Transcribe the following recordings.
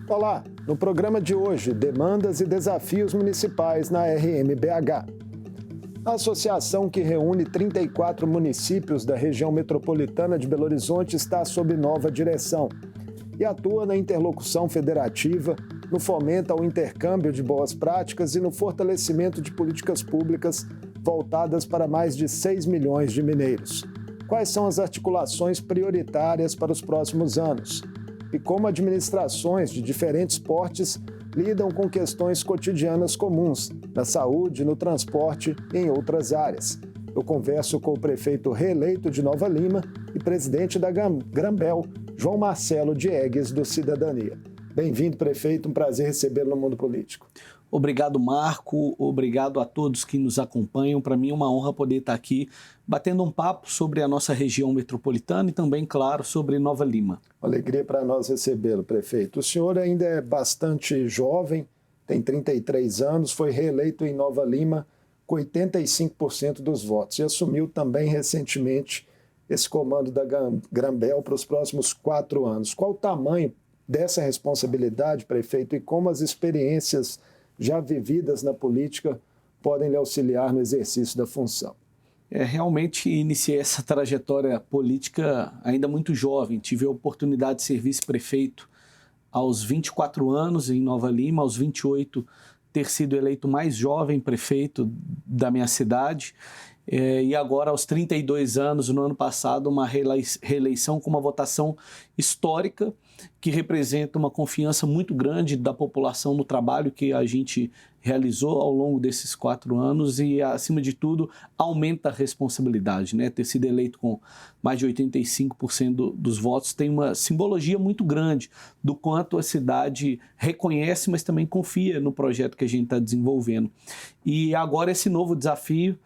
Olá, no programa de hoje, demandas e desafios municipais na RMBH. A associação que reúne 34 municípios da região metropolitana de Belo Horizonte está sob nova direção e atua na interlocução federativa, no fomento ao intercâmbio de boas práticas e no fortalecimento de políticas públicas voltadas para mais de 6 milhões de mineiros. Quais são as articulações prioritárias para os próximos anos? E como administrações de diferentes portes lidam com questões cotidianas comuns, na saúde, no transporte e em outras áreas. Eu converso com o prefeito reeleito de Nova Lima e presidente da Grambel, João Marcelo Diegues, do Cidadania. Bem-vindo, prefeito, um prazer recebê-lo no Mundo Político. Obrigado, Marco. Obrigado a todos que nos acompanham. Para mim é uma honra poder estar aqui batendo um papo sobre a nossa região metropolitana e também, claro, sobre Nova Lima. Alegria para nós recebê-lo, prefeito. O senhor ainda é bastante jovem, tem 33 anos, foi reeleito em Nova Lima com 85% dos votos e assumiu também recentemente esse comando da Grambel para os próximos 4 anos. Qual o tamanho dessa responsabilidade, prefeito, e como as experiências já vividas na política podem lhe auxiliar no exercício da função? Realmente iniciei essa trajetória política ainda muito jovem. Tive a oportunidade de ser vice-prefeito aos 24 anos em Nova Lima, aos 28 ter sido eleito mais jovem prefeito da minha cidade. E agora, aos 32 anos, no ano passado, uma reeleição com uma votação histórica que representa uma confiança muito grande da população no trabalho que a gente realizou ao longo desses 4 anos e, acima de tudo, aumenta a responsabilidade, né? Ter sido eleito com mais de 85% dos votos tem uma simbologia muito grande do quanto a cidade reconhece, mas também confia no projeto que a gente está desenvolvendo. E agora esse novo desafio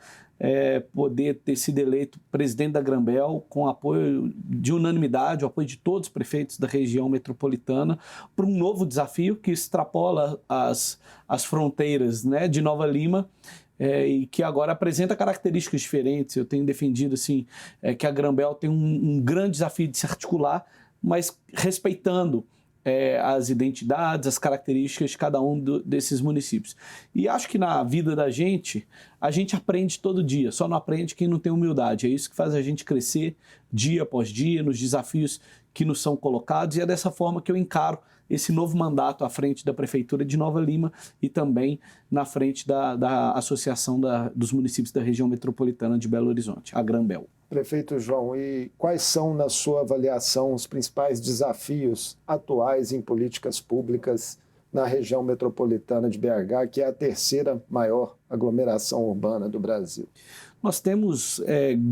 poder ter sido eleito presidente da Grambel com apoio de unanimidade, o apoio de todos os prefeitos da região metropolitana, para um novo desafio que extrapola as fronteiras, né, de Nova Lima, e que agora apresenta características diferentes. Eu tenho defendido assim, que a Grambel tem um grande desafio de se articular, mas respeitando as identidades, as características de cada um desses municípios. E acho que na vida da gente, a gente aprende todo dia, só não aprende quem não tem humildade. É isso que faz a gente crescer dia após dia, nos desafios que nos são colocados, e é dessa forma que eu encaro esse novo mandato à frente da Prefeitura de Nova Lima e também na frente da Associação dos Municípios da Região Metropolitana de Belo Horizonte, a Grambel. Prefeito João, e quais são, na sua avaliação, os principais desafios atuais em políticas públicas na região metropolitana de BH, que é a terceira maior aglomeração urbana do Brasil? Nós temos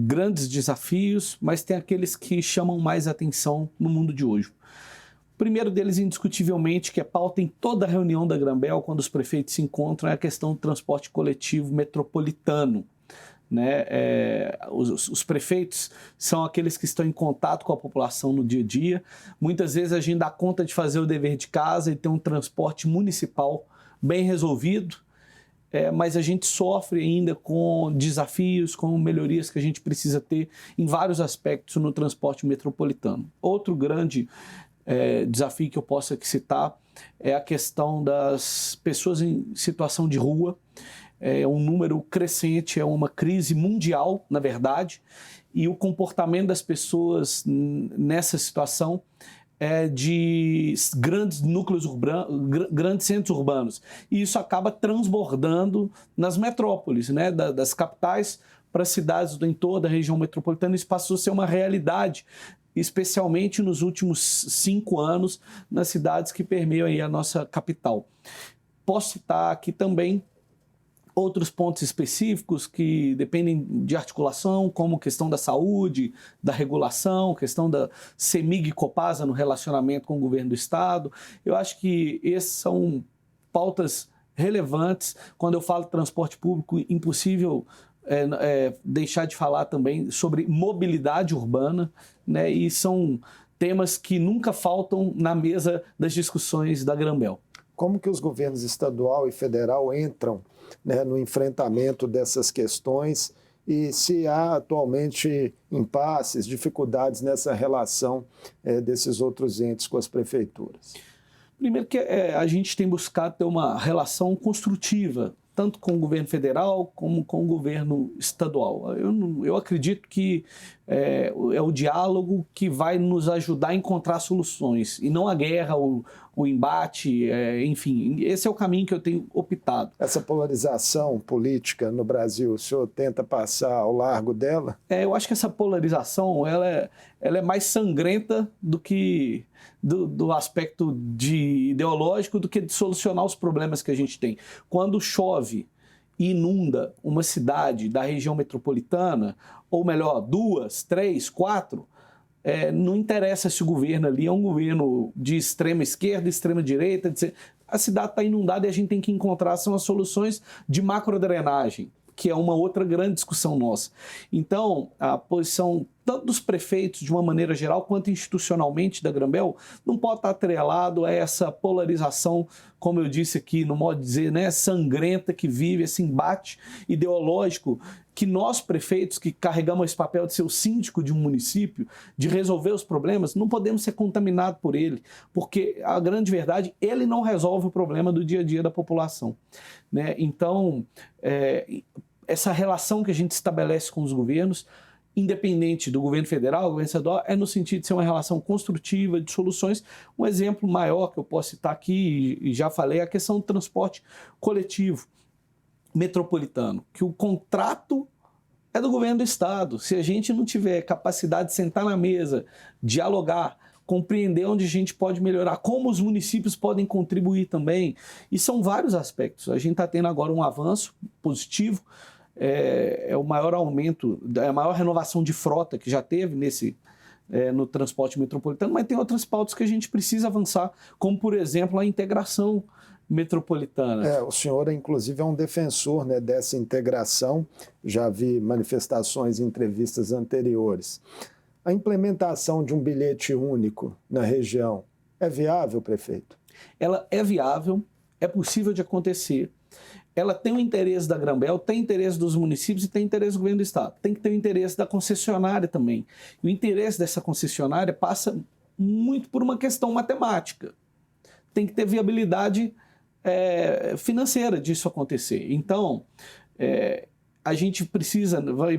grandes desafios, mas tem aqueles que chamam mais atenção no mundo de hoje. O primeiro deles, indiscutivelmente, que é pauta em toda a reunião da Grambel, quando os prefeitos se encontram, é a questão do transporte coletivo metropolitano. Né? Os prefeitos são aqueles que estão em contato com a população no dia a dia. Muitas vezes a gente dá conta de fazer o dever de casa e ter um transporte municipal bem resolvido, mas a gente sofre ainda com desafios, com melhorias que a gente precisa ter em vários aspectos no transporte metropolitano. Outro grande desafio que eu posso aqui citar é a questão das pessoas em situação de rua. É um número crescente, é uma crise mundial, na verdade, e o comportamento das pessoas nessa situação é de grandes núcleos urbanos, grandes centros urbanos. E isso acaba transbordando nas metrópoles, né, das capitais para as cidades do entorno da região metropolitana. Isso passou a ser uma realidade, especialmente nos últimos 5 anos, nas cidades que permeiam aí a nossa capital. Posso citar aqui também outros pontos específicos que dependem de articulação, como questão da saúde, da regulação, questão da CEMIG e Copasa no relacionamento com o governo do Estado. Eu acho que essas são pautas relevantes. Quando eu falo de transporte público, impossível deixar de falar também sobre mobilidade urbana, né? E são temas que nunca faltam na mesa das discussões da Grambel. Como que os governos estadual e federal entram, né, no enfrentamento dessas questões e se há atualmente impasses, dificuldades nessa relação desses outros entes com as prefeituras? Primeiro que a gente tem buscado ter uma relação construtiva, tanto com o governo federal como com o governo estadual. Eu acredito que é o diálogo que vai nos ajudar a encontrar soluções, e não a guerra, o embate, enfim. Esse é o caminho que eu tenho optado. Essa polarização política no Brasil, o senhor tenta passar ao largo dela? Eu acho que essa polarização ela é mais sangrenta do que do aspecto ideológico, do que de solucionar os problemas que a gente tem. Quando chove e inunda uma cidade da região metropolitana, ou melhor, 2, 3, 4, não interessa se o governo ali é um governo de extrema esquerda, extrema direita, a cidade está inundada e a gente tem que encontrar as soluções de macrodrenagem, que é uma outra grande discussão nossa. Então, a posição tanto dos prefeitos, de uma maneira geral, quanto institucionalmente da Granbel, não pode estar atrelado a essa polarização, como eu disse aqui, no modo de dizer, né, sangrenta, que vive esse embate ideológico, que nós, prefeitos, que carregamos esse papel de ser o síndico de um município, de resolver os problemas, não podemos ser contaminados por ele, porque a grande verdade, ele não resolve o problema do dia a dia da população, né? Então, essa relação que a gente estabelece com os governos, independente do governo federal, do governo estadual, é no sentido de ser uma relação construtiva, de soluções. Um exemplo maior que eu posso citar aqui, e já falei, é a questão do transporte coletivo metropolitano, que o contrato é do governo do estado. Se a gente não tiver capacidade de sentar na mesa, dialogar, compreender onde a gente pode melhorar, como os municípios podem contribuir também, e são vários aspectos. A gente está tendo agora um avanço positivo, é o maior aumento, é a maior renovação de frota que já teve no transporte metropolitano, mas tem outras pautas que a gente precisa avançar, como, por exemplo, a integração metropolitana. O senhor, inclusive, é um defensor, né, dessa integração. Já vi manifestações em entrevistas anteriores. A implementação de um bilhete único na região é viável, prefeito? Ela é viável, é possível de acontecer. Ela tem o interesse da Granbel, tem interesse dos municípios e tem interesse do governo do estado. Tem que ter o interesse da concessionária também. E o interesse dessa concessionária passa muito por uma questão matemática. Tem que ter viabilidade financeira disso acontecer. Então, a gente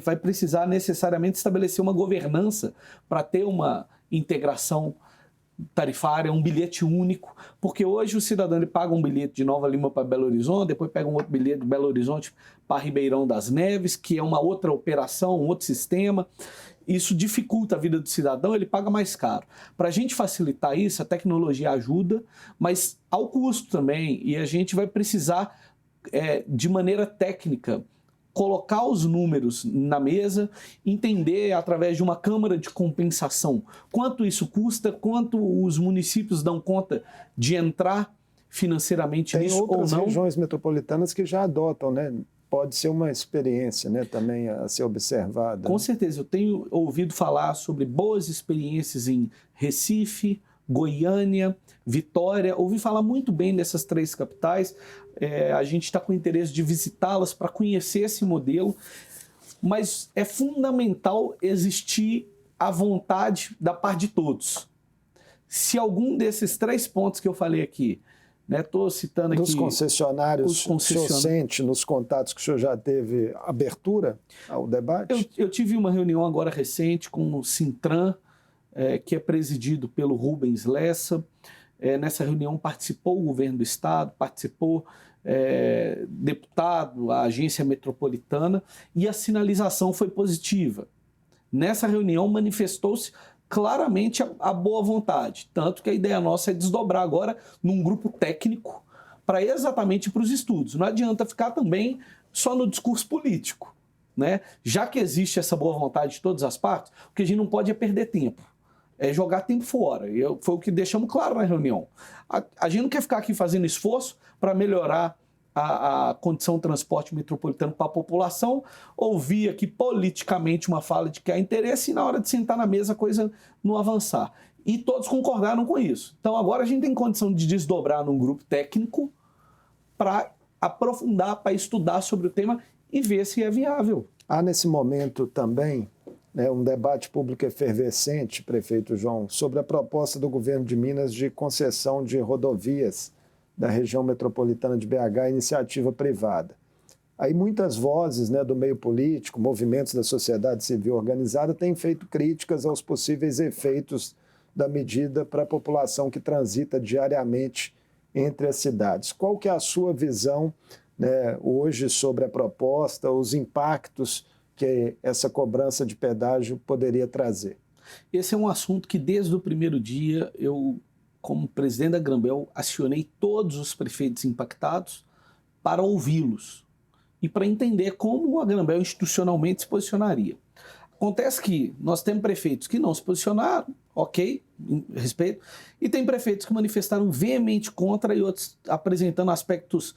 vai precisar necessariamente estabelecer uma governança para ter uma integração tarifária, um bilhete único, porque hoje o cidadão ele paga um bilhete de Nova Lima para Belo Horizonte, depois pega um outro bilhete de Belo Horizonte para Ribeirão das Neves, que é uma outra operação, um outro sistema. Isso dificulta a vida do cidadão, ele paga mais caro. Para a gente facilitar isso, a tecnologia ajuda, mas ao custo também, e a gente vai precisar, de maneira técnica, colocar os números na mesa, entender através de uma câmara de compensação quanto isso custa, quanto os municípios dão conta de entrar financeiramente nisso ou não. Tem outras regiões metropolitanas que já adotam, né? Pode ser uma experiência, né, também a ser observada. Com certeza, eu tenho ouvido falar sobre boas experiências em Recife, Goiânia, Vitória. Ouvi falar muito bem dessas 3 capitais. A gente está com interesse de visitá-las para conhecer esse modelo, mas é fundamental existir a vontade da parte de todos. Se algum desses 3 pontos que eu falei aqui, estou citando aqui... Dos concessionários, o senhor sente nos contatos que o senhor já teve abertura ao debate? Eu tive uma reunião agora recente com o Sintran, que é presidido pelo Rubens Lessa. Nessa reunião participou o governo do estado, participou deputado, a agência metropolitana, e a sinalização foi positiva. Nessa reunião manifestou-se claramente a boa vontade, tanto que a ideia nossa é desdobrar agora num grupo técnico para exatamente para os estudos. Não adianta ficar também só no discurso político, né? Já que existe essa boa vontade de todas as partes, o que a gente não pode é perder tempo. É jogar tempo fora. Foi o que deixamos claro na reunião. A gente não quer ficar aqui fazendo esforço para melhorar a condição do transporte metropolitano para a população, ouvir aqui politicamente uma fala de que há interesse e na hora de sentar na mesa a coisa não avançar. E todos concordaram com isso. Então agora a gente tem condição de desdobrar num grupo técnico para aprofundar, para estudar sobre o tema e ver se é viável. Há nesse momento também né, um debate público efervescente, prefeito João, sobre a proposta do governo de Minas de concessão de rodovias da região metropolitana de BH à iniciativa privada. Aí muitas vozes, né, do meio político, movimentos da sociedade civil organizada têm feito críticas aos possíveis efeitos da medida para a população que transita diariamente entre as cidades. Qual que é a sua visão, né, hoje sobre a proposta, os impactos que essa cobrança de pedágio poderia trazer? Esse é um assunto que desde o primeiro dia eu, como presidente da Granbel, acionei todos os prefeitos impactados para ouvi-los e para entender como a Granbel institucionalmente se posicionaria. Acontece que nós temos prefeitos que não se posicionaram, ok, respeito, e tem prefeitos que manifestaram veemente contra e outros apresentando aspectos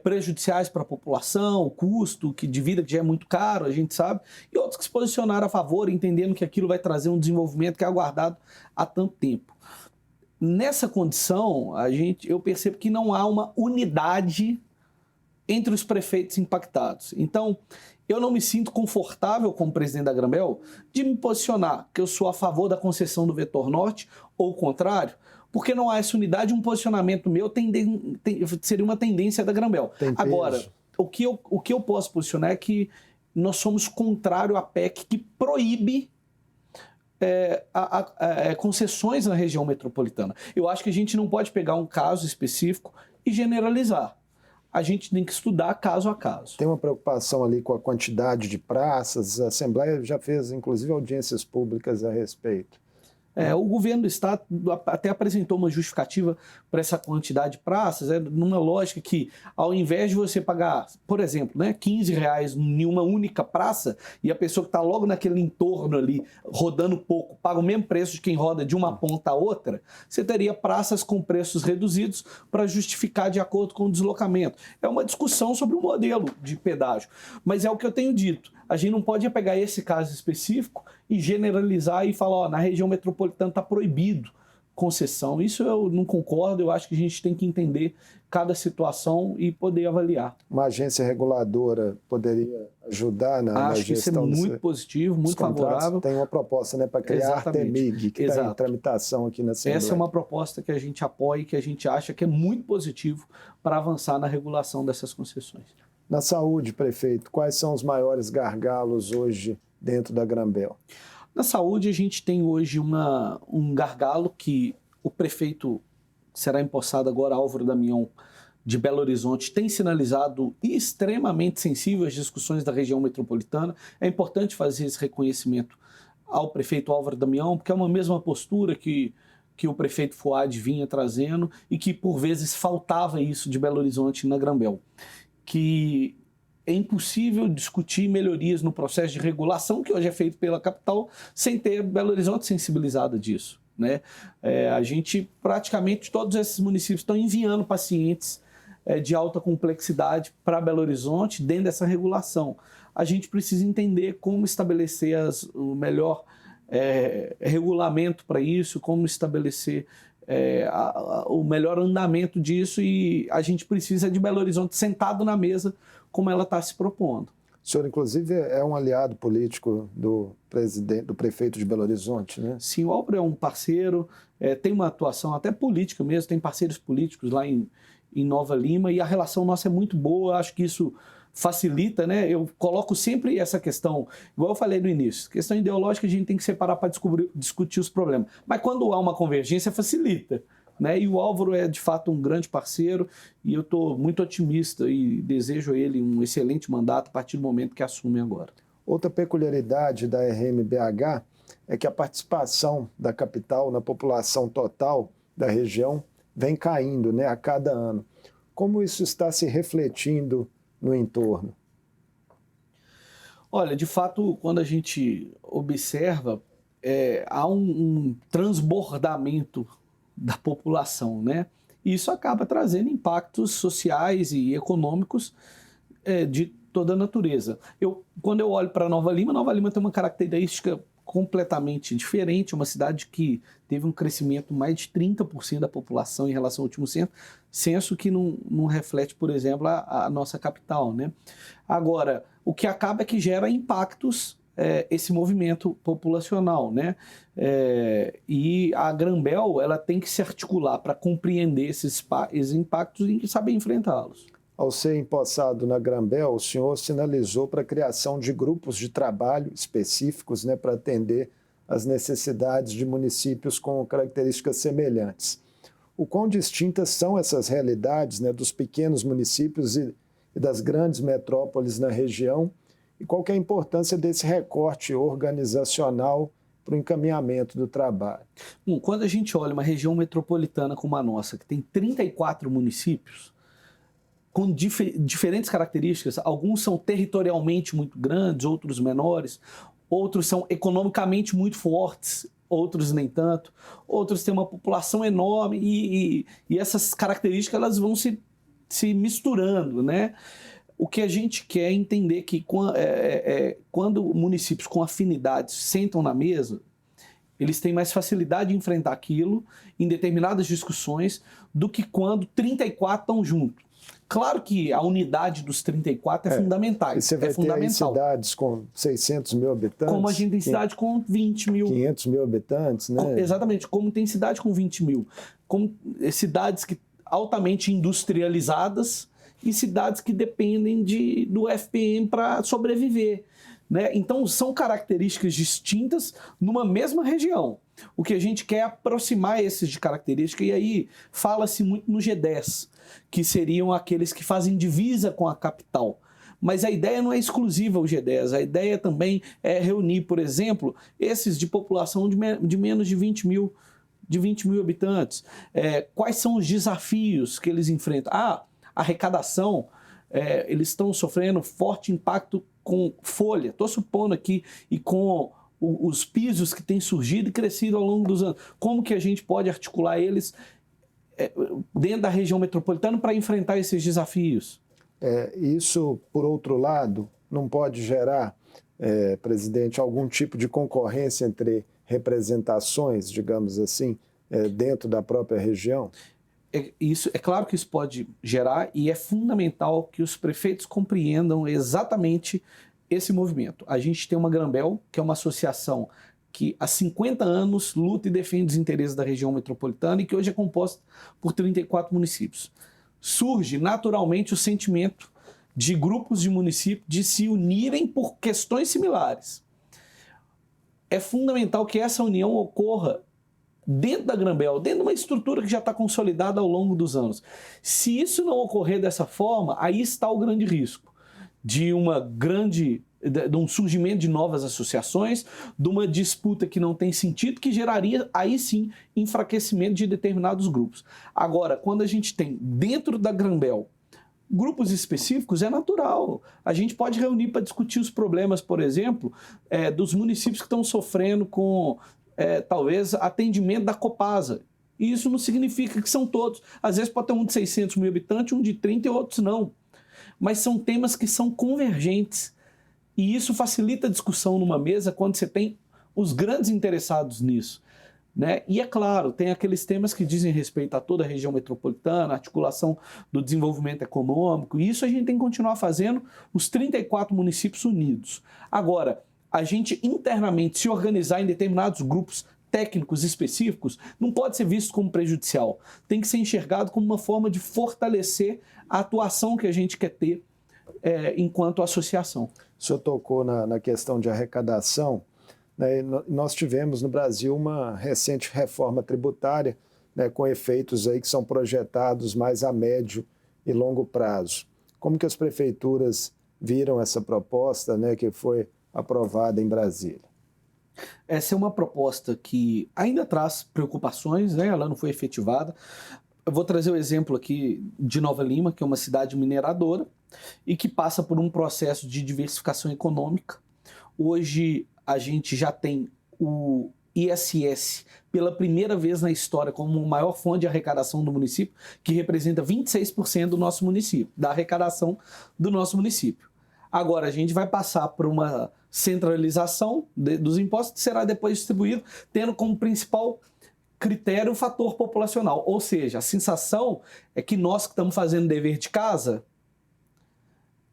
prejudiciais para a população, o custo de vida que já é muito caro, a gente sabe, e outros que se posicionaram a favor, entendendo que aquilo vai trazer um desenvolvimento que é aguardado há tanto tempo. Nessa condição, eu percebo que não há uma unidade entre os prefeitos impactados. Então, eu não me sinto confortável como presidente da Granbel de me posicionar que eu sou a favor da concessão do vetor norte ou o contrário, porque não há essa unidade, um posicionamento meu seria uma tendência da Granbel. Agora, o que eu posso posicionar é que nós somos contrário à PEC que proíbe concessões na região metropolitana. Eu acho que a gente não pode pegar um caso específico e generalizar. A gente tem que estudar caso a caso. Tem uma preocupação ali com a quantidade de praças, a Assembleia já fez, inclusive, audiências públicas a respeito. O governo do Estado até apresentou uma justificativa para essa quantidade de praças, numa lógica que, ao invés de você pagar, por exemplo, né, R$15 em uma única praça, e a pessoa que está logo naquele entorno ali, rodando pouco, paga o mesmo preço de quem roda de uma ponta a outra, você teria praças com preços reduzidos para justificar de acordo com o deslocamento. É uma discussão sobre o modelo de pedágio, mas é o que eu tenho dito. A gente não pode pegar esse caso específico e generalizar e falar, na região metropolitana está proibido concessão. Isso eu não concordo, eu acho que a gente tem que entender cada situação e poder avaliar. Uma agência reguladora poderia ajudar na gestão? Acho que isso é muito positivo, muito favorável. Tem uma proposta, né, para criar a Artemig, que está em tramitação aqui na Assembleia. Essa é uma proposta que a gente apoia e que a gente acha que é muito positivo para avançar na regulação dessas concessões. Na saúde, prefeito, quais são os maiores gargalos hoje dentro da Granbel? Na saúde, a gente tem hoje um gargalo que o prefeito será empossado agora, Álvaro Damião, de Belo Horizonte, tem sinalizado extremamente sensível às discussões da região metropolitana. É importante fazer esse reconhecimento ao prefeito Álvaro Damião, porque é uma mesma postura que o prefeito Fuad vinha trazendo e que, por vezes, faltava isso de Belo Horizonte na Granbel. Que é impossível discutir melhorias no processo de regulação que hoje é feito pela capital sem ter Belo Horizonte sensibilizada disso, né? A gente, praticamente, todos esses municípios estão enviando pacientes de alta complexidade para Belo Horizonte dentro dessa regulação. A gente precisa entender como estabelecer o melhor regulamento para isso, como estabelecer o melhor andamento disso, e a gente precisa de Belo Horizonte sentado na mesa como ela está se propondo. O senhor, inclusive, é um aliado político do prefeito de Belo Horizonte, né? Sim, o Álvaro é um parceiro, tem uma atuação até política mesmo, tem parceiros políticos lá em Nova Lima, e a relação nossa é muito boa, acho que isso facilita, né? Eu coloco sempre essa questão, igual eu falei no início, questão ideológica a gente tem que separar para discutir os problemas, mas quando há uma convergência facilita, né? E o Álvaro é de fato um grande parceiro e eu estou muito otimista e desejo a ele um excelente mandato a partir do momento que assume agora. Outra peculiaridade da RMBH é que a participação da capital na população total da região vem caindo, né, a cada ano. Como isso está se refletindo no entorno? Olha, de fato, quando a gente observa, há um transbordamento da população, né? E isso acaba trazendo impactos sociais e econômicos de toda a natureza. Quando eu olho para Nova Lima tem uma característica completamente diferente, uma cidade que teve um crescimento mais de 30% da população em relação ao último censo que não reflete, por exemplo, a nossa capital, né? Agora, o que acaba é que gera impactos esse movimento populacional, né? E a Granbel, ela tem que se articular para compreender esses impactos e saber enfrentá-los. Ao ser empossado na Granbel, o senhor sinalizou para a criação de grupos de trabalho específicos, né, para atender às necessidades de municípios com características semelhantes. O quão distintas são essas realidades, né, dos pequenos municípios e das grandes metrópoles na região, e qual que é a importância desse recorte organizacional para o encaminhamento do trabalho? Bom, quando a gente olha uma região metropolitana como a nossa, que tem 34 municípios, com diferentes características, alguns são territorialmente muito grandes, outros menores, outros são economicamente muito fortes, outros nem tanto, outros têm uma população enorme e essas características elas vão se misturando, né? O que a gente quer é entender que quando municípios com afinidades sentam na mesa, eles têm mais facilidade de enfrentar aquilo em determinadas discussões do que quando 34 estão juntos. Claro que a unidade dos 34 é fundamental. E você vai ter aí cidades com 600 mil habitantes? Como a gente tem cidade com 20 mil. 500 mil habitantes, né? Exatamente, como tem cidade com 20 mil. Como cidades altamente industrializadas e cidades que dependem do FPM para sobreviver, né? Então, são características distintas numa mesma região. O que a gente quer é aproximar esses de característica, e aí fala-se muito no G10, que seriam aqueles que fazem divisa com a capital. Mas a ideia não é exclusiva ao G10, a ideia também é reunir, por exemplo, esses de população de menos de 20 mil habitantes. Quais são os desafios que eles enfrentam? Arrecadação, eles estão sofrendo forte impacto com folha, estou supondo aqui, e com os pisos que têm surgido e crescido ao longo dos anos. Como que a gente pode articular eles dentro da região metropolitana para enfrentar esses desafios? Isso, por outro lado, não pode gerar, presidente, algum tipo de concorrência entre representações, digamos assim, dentro da própria região? É claro que isso pode gerar, e é fundamental que os prefeitos compreendam exatamente esse movimento. A gente tem uma Granbel, que é uma associação que há 50 anos luta e defende os interesses da região metropolitana e que hoje é composta por 34 municípios. Surge naturalmente o sentimento de grupos de municípios de se unirem por questões similares. É fundamental que essa união ocorra dentro da Granbel, dentro de uma estrutura que já está consolidada ao longo dos anos. Se isso não ocorrer dessa forma, aí está o grande risco de um surgimento de novas associações, de uma disputa que não tem sentido, que geraria, aí sim, enfraquecimento de determinados grupos. Agora, quando a gente tem dentro da Granbel grupos específicos, é natural. A gente pode reunir para discutir os problemas, por exemplo, dos municípios que estão sofrendo com, talvez, atendimento da Copasa. E isso não significa que são todos. Às vezes pode ter um de 600 mil habitantes, um de 30 e outros não. Mas são temas que são convergentes. E isso facilita a discussão numa mesa quando você tem os grandes interessados nisso, né? E é claro, tem aqueles temas que dizem respeito a toda a região metropolitana, a articulação do desenvolvimento econômico, e isso a gente tem que continuar fazendo, os 34 municípios unidos. Agora, a gente internamente se organizar em determinados grupos técnicos específicos não pode ser visto como prejudicial. Tem que ser enxergado como uma forma de fortalecer a atuação que a gente quer ter enquanto associação. O senhor tocou na questão de arrecadação, né? Nós tivemos no Brasil uma recente reforma tributária, né, com efeitos aí que são projetados mais a médio e longo prazo. Como que as prefeituras viram essa proposta, né, que foi aprovada em Brasília? Essa é uma proposta que ainda traz preocupações, né? Ela não foi efetivada. Eu vou trazer o exemplo aqui de Nova Lima, que é uma cidade mineradora e que passa por um processo de diversificação econômica. Hoje a gente já tem o ISS pela primeira vez na história como maior fonte de arrecadação do município, que representa 26% do nosso município, da arrecadação do nosso município. Agora a gente vai passar por uma centralização dos impostos que será depois distribuído, tendo como principal critério o fator populacional. Ou seja, a sensação é que nós que estamos fazendo dever de casa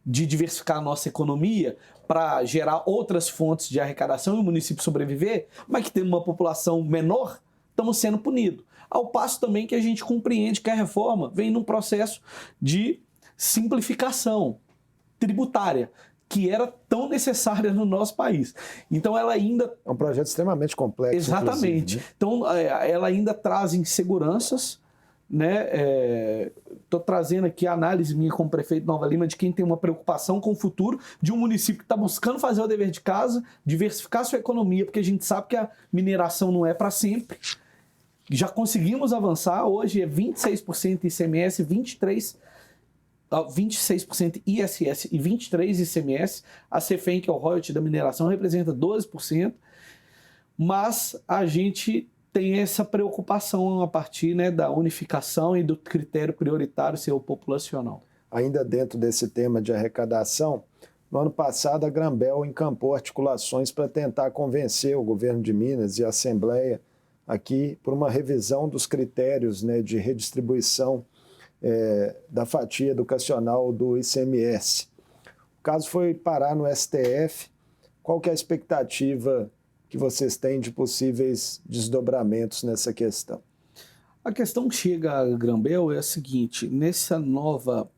de diversificar a nossa economia para gerar outras fontes de arrecadação e o município sobreviver, mas que tem uma população menor, estamos sendo punidos. Ao passo também que a gente compreende que a reforma vem num processo de simplificação tributária, que era tão necessária no nosso país. Então ela ainda... É um projeto extremamente complexo. Exatamente. Né? Então ela ainda traz inseguranças, né? Estou trazendo aqui a análise minha como prefeito de Nova Lima de quem tem uma preocupação com o futuro de um município que está buscando fazer o dever de casa, diversificar sua economia, porque a gente sabe que a mineração não é para sempre. Já conseguimos avançar, hoje é 26% ICMS, 26% ISS e 23% ICMS. A CEFEM, que é o royalty da mineração, representa 12%, mas a gente tem essa preocupação a partir, né, da unificação e do critério prioritário ser o populacional. Ainda dentro desse tema de arrecadação, no ano passado a Granbel encampou articulações para tentar convencer o governo de Minas e a Assembleia aqui por uma revisão dos critérios, né, de redistribuição da fatia educacional do ICMS. O caso foi parar no STF. Qual que é a expectativa que vocês têm de possíveis desdobramentos nessa questão? A questão que chega a Granbel é a seguinte: nesse novo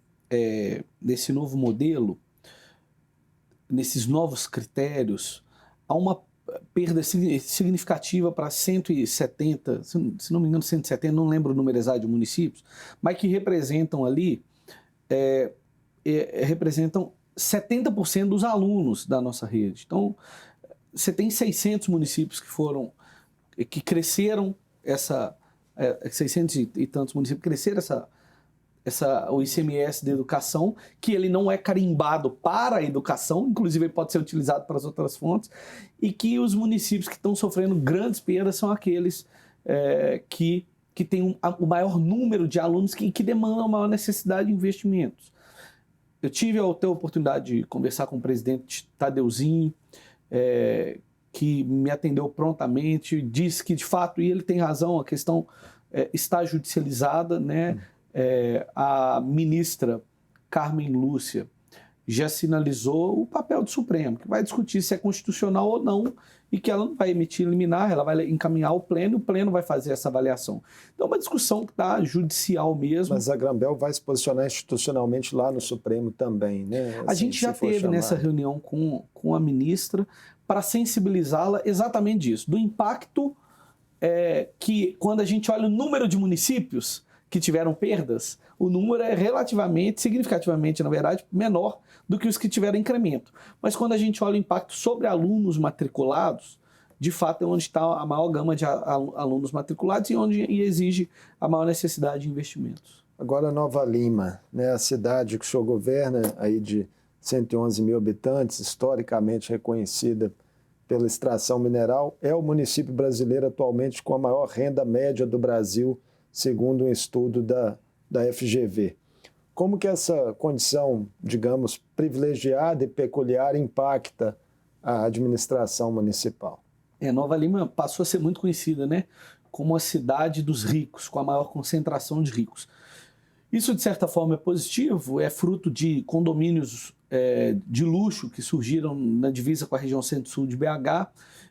modelo, nesses novos critérios, há uma perda significativa para 170, se não me engano 170, não lembro o número exato de municípios, mas que representam ali, representam 70% dos alunos da nossa rede. Então, você tem 600 municípios que cresceram 600 e tantos municípios cresceram o ICMS da educação, que ele não é carimbado para a educação, inclusive ele pode ser utilizado para as outras fontes, e que os municípios que estão sofrendo grandes perdas são aqueles que têm o maior número de alunos que demandam maior necessidade de investimentos. Eu tive a oportunidade de conversar com o presidente Tadeuzinho, que me atendeu prontamente, disse que de fato, e ele tem razão, a questão está judicializada, né? A ministra Carmen Lúcia já sinalizou o papel do Supremo, que vai discutir se é constitucional ou não, e que ela não vai emitir liminar, ela vai encaminhar ao pleno, e o pleno vai fazer essa avaliação. Então é uma discussão que está judicial mesmo. Mas a Granbel vai se posicionar institucionalmente lá no Supremo também, né? Assim, a gente já teve nessa reunião com a ministra para sensibilizá-la exatamente disso, do impacto que quando a gente olha o número de municípios que tiveram perdas, o número é relativamente, significativamente, na verdade, menor do que os que tiveram incremento. Mas quando a gente olha o impacto sobre alunos matriculados, de fato é onde está a maior gama de alunos matriculados e onde exige a maior necessidade de investimentos. Agora Nova Lima, né, a cidade que o senhor governa, aí de 111 mil habitantes, historicamente reconhecida pela extração mineral, é o município brasileiro atualmente com a maior renda média do Brasil, segundo um estudo da FGV. Como que essa condição, digamos, privilegiada e peculiar impacta a administração municipal? Nova Lima passou a ser muito conhecida, né, como a cidade dos ricos, com a maior concentração de ricos. Isso, de certa forma, é positivo, é fruto de condomínios de luxo que surgiram na divisa com a região centro-sul de BH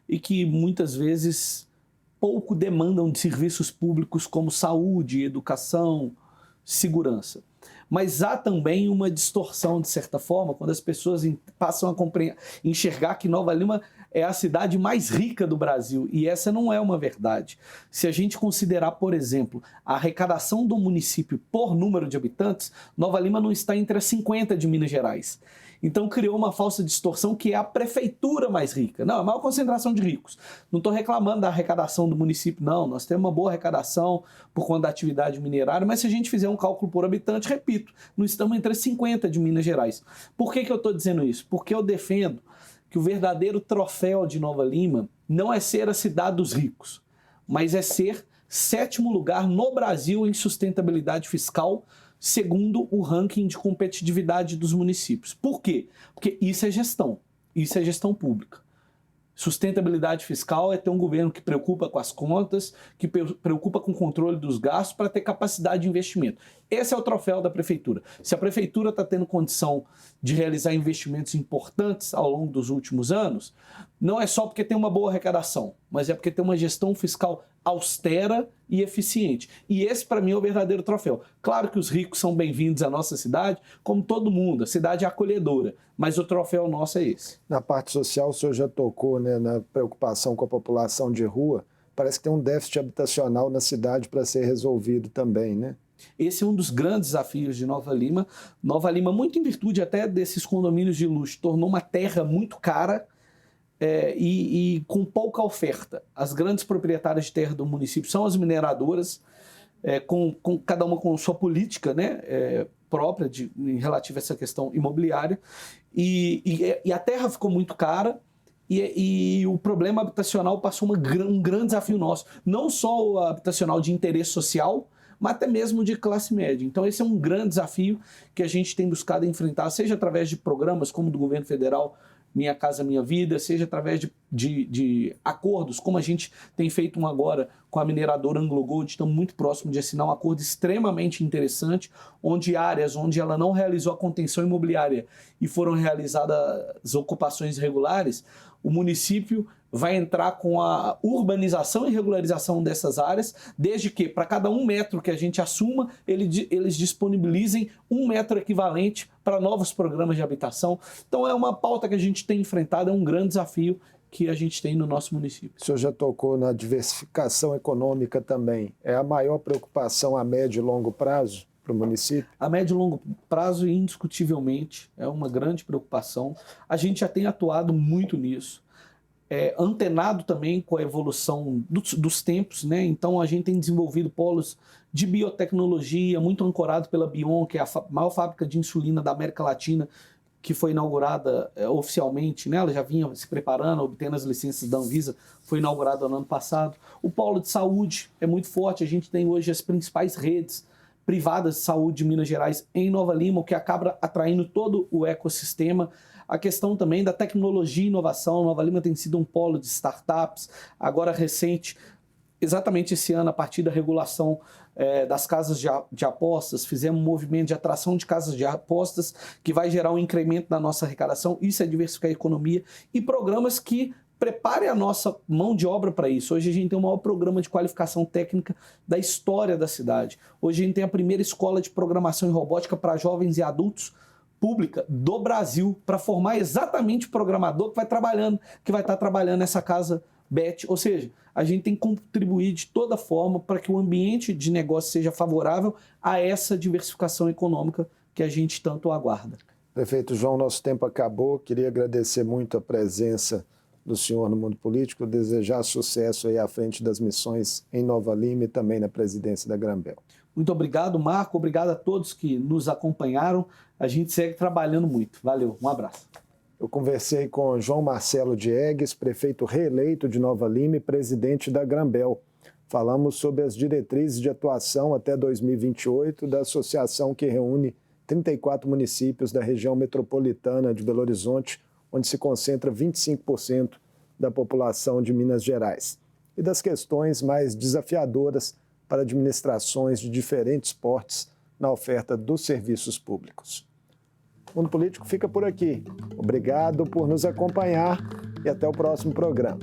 e que muitas vezes pouco demandam de serviços públicos como saúde, educação, segurança. Mas há também uma distorção, de certa forma, quando as pessoas passam a enxergar que Nova Lima é a cidade mais rica do Brasil, e essa não é uma verdade. Se a gente considerar, por exemplo, a arrecadação do município por número de habitantes, Nova Lima não está entre as 50 de Minas Gerais. Então criou uma falsa distorção que é a prefeitura mais rica. Não, a maior concentração de ricos. Não estou reclamando da arrecadação do município, não. Nós temos uma boa arrecadação por conta da atividade minerária, mas se a gente fizer um cálculo por habitante, repito, não estamos entre as 50 de Minas Gerais. Por que eu estou dizendo isso? Porque eu defendo que o verdadeiro troféu de Nova Lima não é ser a cidade dos ricos, mas é ser 7º lugar no Brasil em sustentabilidade fiscal, segundo o ranking de competitividade dos municípios. Por quê? Porque isso é gestão pública. Sustentabilidade fiscal é ter um governo que preocupa com as contas, que preocupa com o controle dos gastos para ter capacidade de investimento. Esse é o troféu da prefeitura. Se a prefeitura está tendo condição de realizar investimentos importantes ao longo dos últimos anos, não é só porque tem uma boa arrecadação, mas é porque tem uma gestão fiscal austera e eficiente. E esse, para mim, é o verdadeiro troféu. Claro que os ricos são bem-vindos à nossa cidade, como todo mundo. A cidade é acolhedora, mas o troféu nosso é esse. Na parte social, o senhor já tocou, né, na preocupação com a população de rua. Parece que tem um déficit habitacional na cidade para ser resolvido também, né? Esse é um dos grandes desafios de Nova Lima. Nova Lima, muito em virtude até desses condomínios de luxo, tornou uma terra muito cara e com pouca oferta. As grandes proprietárias de terra do município são as mineradoras, com cada uma com sua política, né, própria em relativa a essa questão imobiliária. E a terra ficou muito cara. E o problema habitacional passou um grande desafio nosso. Não só o habitacional de interesse social, mas até mesmo de classe média. Então esse é um grande desafio que a gente tem buscado enfrentar, seja através de programas como o do governo federal, Minha Casa Minha Vida, seja através de acordos, como a gente tem feito um agora com a mineradora Anglo Gold. Estamos muito próximos de assinar um acordo extremamente interessante, onde áreas onde ela não realizou a contenção imobiliária e foram realizadas ocupações irregulares, o município vai entrar com a urbanização e regularização dessas áreas, desde que, para cada 1 metro que a gente assuma, eles disponibilizem 1 metro equivalente para novos programas de habitação. Então é uma pauta que a gente tem enfrentado, é um grande desafio que a gente tem no nosso município. O senhor já tocou na diversificação econômica também. É a maior preocupação a médio e longo prazo para o município? A médio e longo prazo, indiscutivelmente, é uma grande preocupação. A gente já tem atuado muito nisso. Antenado também com a evolução dos tempos, né? Então a gente tem desenvolvido polos de biotecnologia, muito ancorado pela Bion, que é a maior fábrica de insulina da América Latina, que foi inaugurada oficialmente, né? Ela já vinha se preparando, obtendo as licenças da Anvisa, foi inaugurada no ano passado. O polo de saúde é muito forte, a gente tem hoje as principais redes privadas de saúde de Minas Gerais em Nova Lima, o que acaba atraindo todo o ecossistema. A questão também da tecnologia e inovação. Nova Lima tem sido um polo de startups, agora recente, exatamente esse ano, a partir da regulação das casas de apostas, fizemos um movimento de atração de casas de apostas que vai gerar um incremento na nossa arrecadação. Isso é diversificar a economia e programas que preparem a nossa mão de obra para isso. Hoje a gente tem o maior programa de qualificação técnica da história da cidade. Hoje a gente tem a primeira escola de programação e robótica para jovens e adultos pública do Brasil, para formar exatamente o programador que vai estar trabalhando nessa casa BET. Ou seja, a gente tem que contribuir de toda forma para que o ambiente de negócio seja favorável a essa diversificação econômica que a gente tanto aguarda. Prefeito João, nosso tempo acabou. Queria agradecer muito a presença do senhor no mundo político, desejar sucesso aí à frente das missões em Nova Lima e também na presidência da Granbel. Muito obrigado, Marco. Obrigado a todos que nos acompanharam. A gente segue trabalhando muito. Valeu, um abraço. Eu conversei com João Marcelo Diegues, prefeito reeleito de Nova Lima e presidente da Granbel. Falamos sobre as diretrizes de atuação até 2028 da associação que reúne 34 municípios da região metropolitana de Belo Horizonte, onde se concentra 25% da população de Minas Gerais, e das questões mais desafiadoras para administrações de diferentes portes na oferta dos serviços públicos. O Mundo Político fica por aqui. Obrigado por nos acompanhar e até o próximo programa.